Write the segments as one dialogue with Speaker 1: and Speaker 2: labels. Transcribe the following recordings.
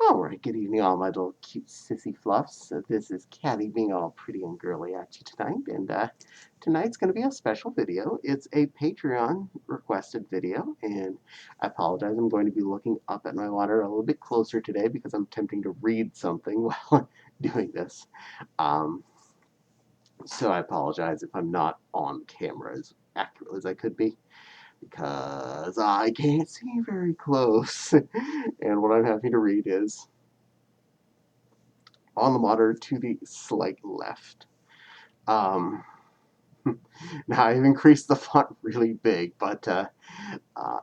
Speaker 1: Alright, good evening, all my little cute sissy fluffs. This is Caddie being all pretty and girly at you tonight, and tonight's going to be a special video. It's a Patreon requested video, and I apologize. I'm going to be looking up at my water a little bit closer today because I'm attempting to read something while doing this. Um, so I apologize if I'm not on camera as accurate as I could be because I can't see very close. And what I'm having to read is on the monitor to the slight left. Um, Now I've increased the font really big, but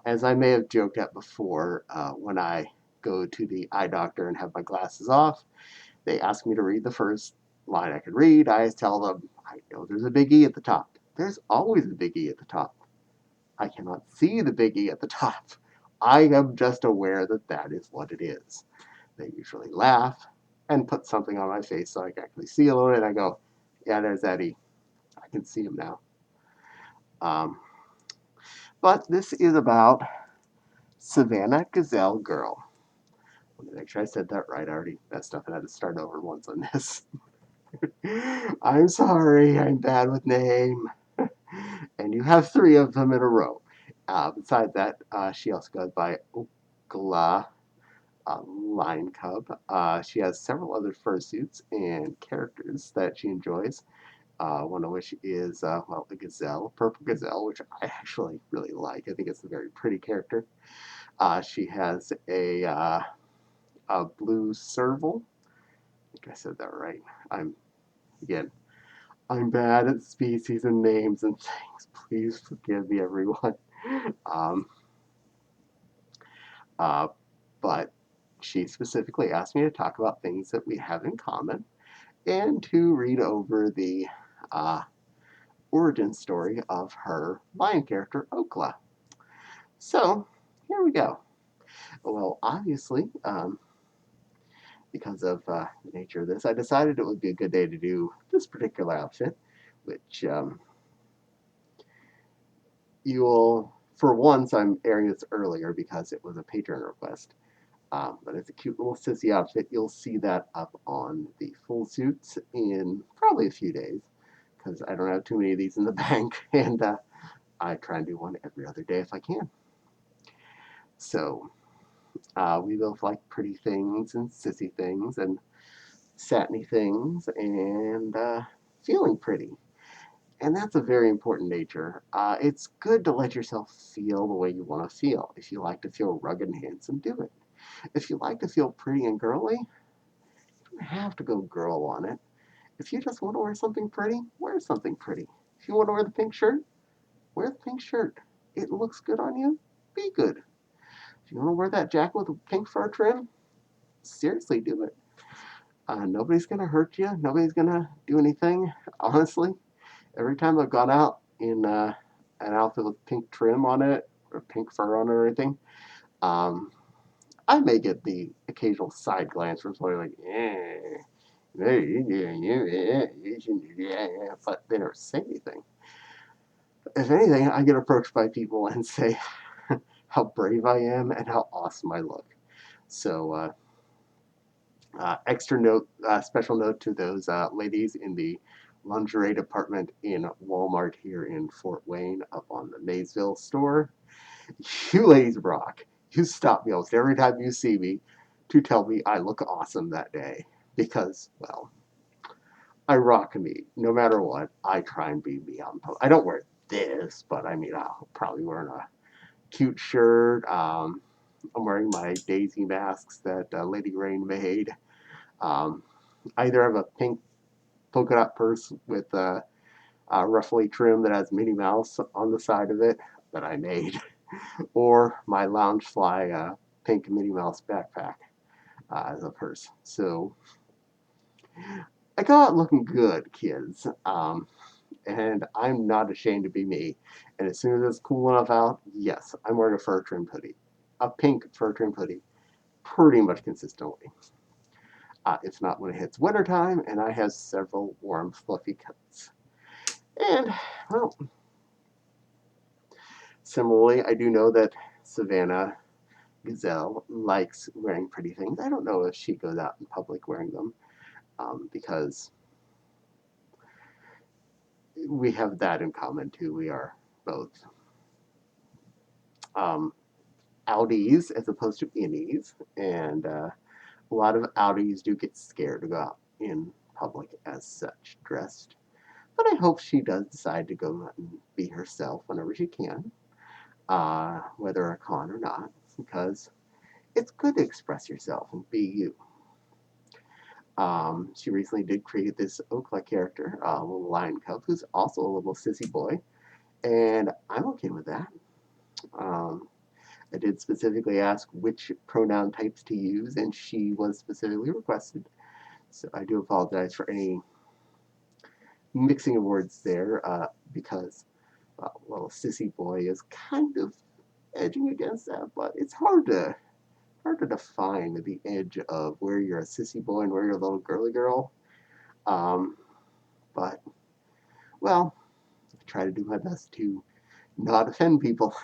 Speaker 1: as I may have joked at before, when I go to the eye doctor and have my glasses off, they ask me to read the first line I can read. I tell them, I know there's a big E at the top. There's always a big E at the top. I cannot see the big E at the top. I am just aware that that is what it is. They usually laugh and put something on my face so I can actually see a little bit. I go, yeah, there's that E. I can see him now. Um, but this is about Savanna, Gazelle, Girl. Let me make sure I said that right. I already messed up and had to start over once on this. I'm sorry, I'm bad with name. And you have three of them in a row. Besides that, she also goes by Okla, Lion Cub. She has several other fursuits and characters that she enjoys. One of which is, well, a gazelle, purple gazelle, which I actually really like. I think it's a very pretty character. She has a blue serval. I think I said that right. Again, I'm bad at species and names and things. Please forgive me, everyone. Um, uh, but she specifically asked me to talk about things that we have in common and to read over the uh, origin story of her lion character, Okla. So, here we go. Well, obviously, because of the nature of this, I decided it would be a good day to do this particular outfit, which you'll, for once, I'm airing this earlier because it was a Patreon request. But it's a cute little sissy outfit. You'll see that up on the full suits in probably a few days because I don't have too many of these in the bank, and I try and do one every other day if I can. So we both like pretty things and sissy things and satiny things and feeling pretty. And that's a very important nature. It's good to let yourself feel the way you want to feel. If you like to feel rugged and handsome, do it. If you like to feel pretty and girly, you don't have to go girl on it. If you just want to wear something pretty, wear something pretty. If you want to wear the pink shirt, wear the pink shirt. It looks good on you, be good. If you want to wear that jacket with a pink fur trim, seriously do it. Nobody's going to hurt you. Nobody's going to do anything. Honestly, every time I've gone out in an outfit with pink trim on it or pink fur on it or anything, um, I may get the occasional side glance from somebody like, but they never say anything. If anything, I get approached by people and say how brave I am and how awesome I look. So, extra note, special note to those ladies in the lingerie department in Walmart here in Fort Wayne up on the Maysville store. You ladies rock. You stop me almost every time you see me to tell me I look awesome that day because, well, I rock me. No matter what, I try and be me on post. I don't wear this, but I mean, I'll probably wear a cute shirt. I'm wearing my daisy masks that Lady Rain made. Um, I either have a pink polka dot purse with a roughly trim that has Minnie Mouse on the side of it that I made, or my Loungefly pink Minnie Mouse backpack as a purse. So I got it looking good, kids. And I'm not ashamed to be me. And as soon as it's cool enough out, yes, I'm wearing a fur trimmed hoodie, a pink fur trimmed hoodie, pretty much consistently. If not when it hits wintertime, and I have several warm, fluffy coats. And, well, similarly, I do know that Savanna Gazelle likes wearing pretty things. I don't know if she goes out in public wearing them because we have that in common too. We are both um, outies as opposed to innies, and a lot of outies do get scared to go out in public as such, dressed. But I hope she does decide to go out and be herself whenever she can, whether a con or not, because it's good to express yourself and be you. She recently did create this Okla character, a little lion cub, who's also a little sissy boy, and I'm okay with that. Um, I did specifically ask which pronoun types to use, and she was specifically requested. So I do apologize for any mixing of words there, because, well, sissy boy is kind of edging against that, but it's hard to define the edge of where you're a sissy boy and where you're a little girly girl. Um, but well, I try to do my best to not offend people,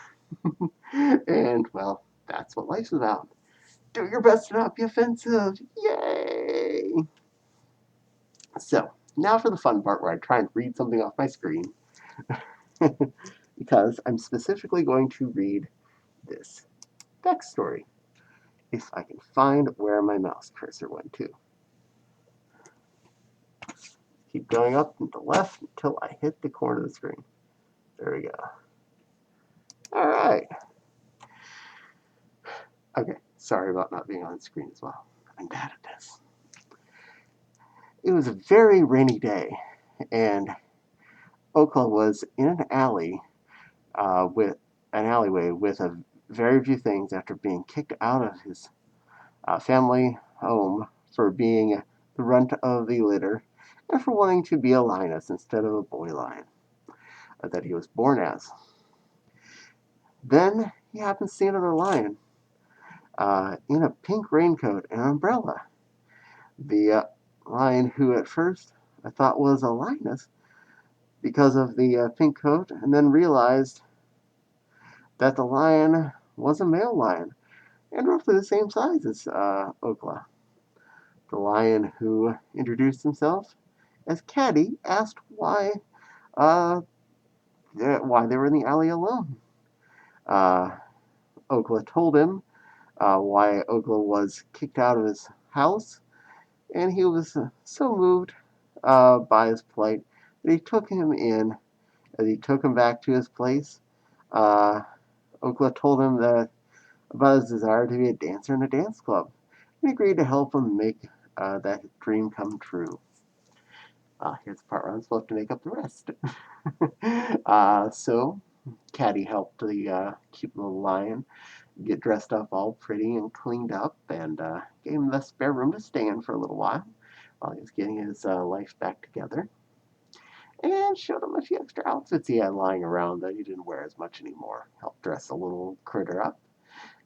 Speaker 1: and well, that's what life's about. Do your best to not be offensive. Yay! So now for the fun part where I try and read something off my screen, because I'm specifically going to read this backstory. If I can find where my mouse cursor went to. Keep going up and to the left until I hit the corner of the screen. There we go. All right. Okay, sorry about not being on screen as well. I'm bad at this. It was a very rainy day, and Okla was in an alley with an alleyway with a very few things after being kicked out of his family home for being the runt of the litter and for wanting to be a lioness instead of a boy lion that he was born as. Then he happened to see another lion in a pink raincoat and umbrella. The lion who at first I thought was a lioness because of the pink coat, and then realized that the lion was a male lion and roughly the same size as Okla. The lion who introduced himself as Caddie asked uh, why they were in the alley alone. Uh, Okla told him why Okla was kicked out of his house, and he was so moved by his plight that he took him in. As he took him back to his place, uh, Okla told him that about his desire to be a dancer in a dance club, and agreed to help him make that dream come true. Here's the part where I'm supposed to make up the rest. So, Caddie helped the cute little lion get dressed up all pretty and cleaned up, and gave him the spare room to stay in for a little while he was getting his life back together, and showed him a few extra outfits he had lying around that he didn't wear as much anymore. Helped dress the little critter up,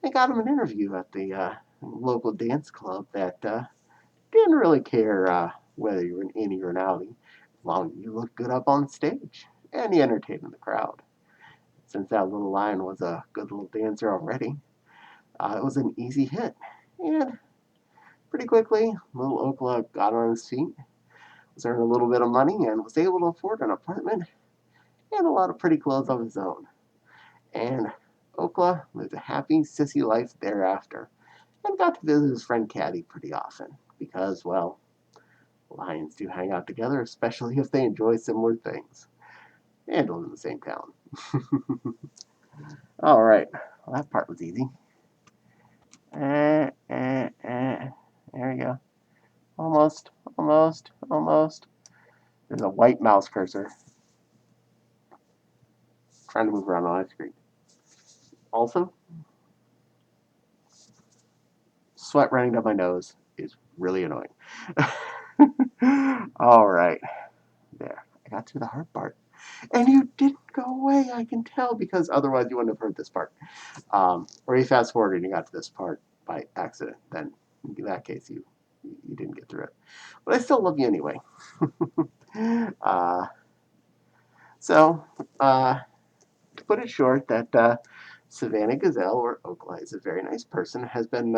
Speaker 1: and got him an interview at the local dance club that didn't really care whether you were an innie or an outie, as long as you looked good up on stage and you entertained the crowd. Since that little lion was a good little dancer already, it was an easy hit. And pretty quickly, little Okla got on his feet, was earning a little bit of money, and was able to afford an apartment and a lot of pretty clothes of his own. And Okla lived a happy, sissy life thereafter, and got to visit his friend Caddie pretty often, because, well, lions do hang out together, especially if they enjoy similar things and live in the same town. All right, well, that part was easy. There we go. Almost, almost, almost. There's a white mouse cursor trying to move around on my screen. Also, sweat running down my nose is really annoying. All right, there. I got to the hard part. And you didn't go away, I can tell, because otherwise you wouldn't have heard this part. Or you fast forwarded and you got to this part by accident, then in that case you didn't get through it. But I still love you anyway. uh, so, to put it short, that Savanna Gazelle, or Oakla, is a very nice person, has been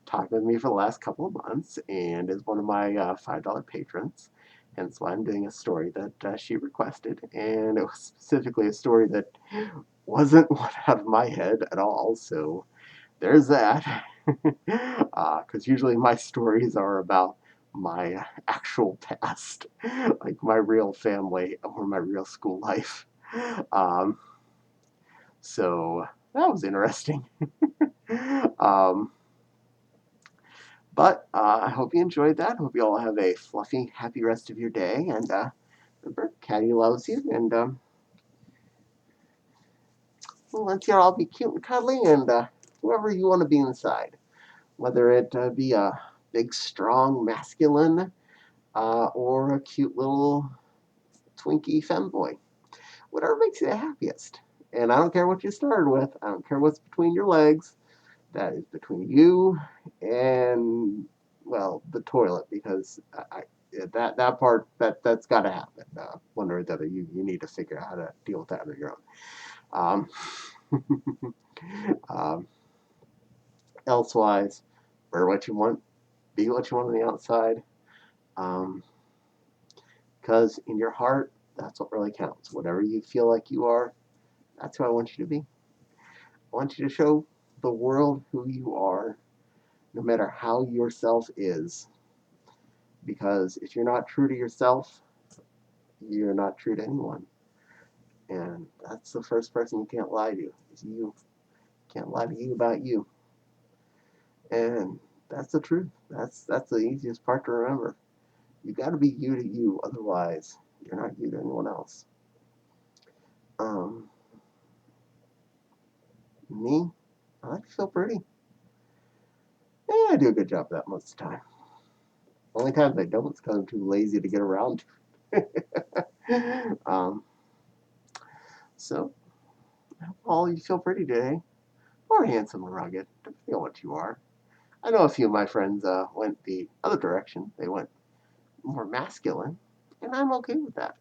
Speaker 1: talking with me for the last couple of months and is one of my $5 patrons. Hence why I'm doing a story that she requested. And it was specifically a story that wasn't one out of my head at all. So there's that. Because usually my stories are about my actual past, like my real family or my real school life. Um, so that was interesting. um, but I hope you enjoyed that. Hope you all have a fluffy, happy rest of your day. And remember, Caddie loves you. And well, let's all be cute and cuddly and whoever you want to be inside. Whether it be a big, strong, masculine or a cute little Twinkie femboy. Whatever makes you the happiest. And I don't care what you started with. I don't care what's between your legs. That is between you and, well, the toilet, because that part that's got to happen. One or the other, you need to figure out how to deal with that on your own. Um, elsewise, wear what you want, be what you want on the outside, because in your heart, that's what really counts. Whatever you feel like you are, that's who I want you to be. I want you to show the world who you are, no matter how yourself is. Because if you're not true to yourself, you're not true to anyone. And that's the first person you can't lie to, is you. Can't lie to you about you. And that's the truth. That's the easiest part to remember. You got to be you to you, otherwise you're not you to anyone else. Um, me, I like to feel pretty. Yeah, I do a good job of that most of the time. Only times I don't is because I'm too lazy to get around to. So, all you feel pretty today, or handsome and rugged, depending on what you are. I know a few of my friends went the other direction. They went more masculine, and I'm okay with that.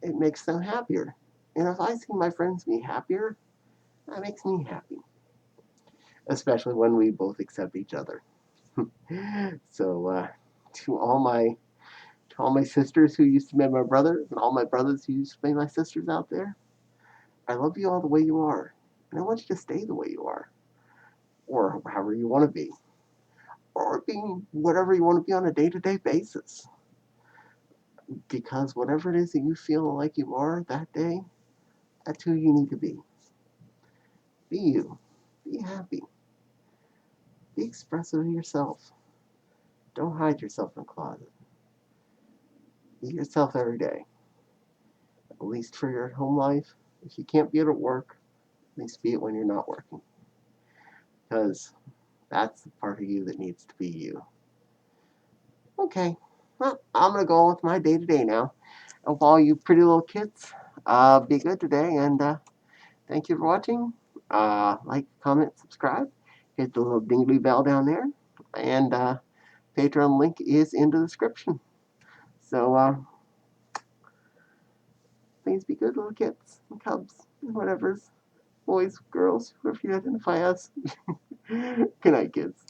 Speaker 1: It makes them happier. And if I see my friends be happier, that makes me happy, especially when we both accept each other. So, to all my sisters who used to be my brothers, and all my brothers who used to be my sisters out there, I love you all the way you are, and I want you to stay the way you are, or however you want to be, or being whatever you want to be on a day-to-day basis. Because whatever it is that you feel like you are that day, that's who you need to be. Be you. Be happy. Be expressive of yourself. Don't hide yourself in a closet. Be yourself every day. At least for your home life. If you can't be it at work, at least be it when you're not working. Because that's the part of you that needs to be you. Okay. Well, I'm going to go on with my day to day now. Of all you pretty little kids, be good today, and thank you for watching. Like, comment, subscribe. Hit the little dingly bell down there. And Patreon link is in the description. So please be good little kids and cubs and whatever's boys, girls, whoever you identify as. Good night, kids.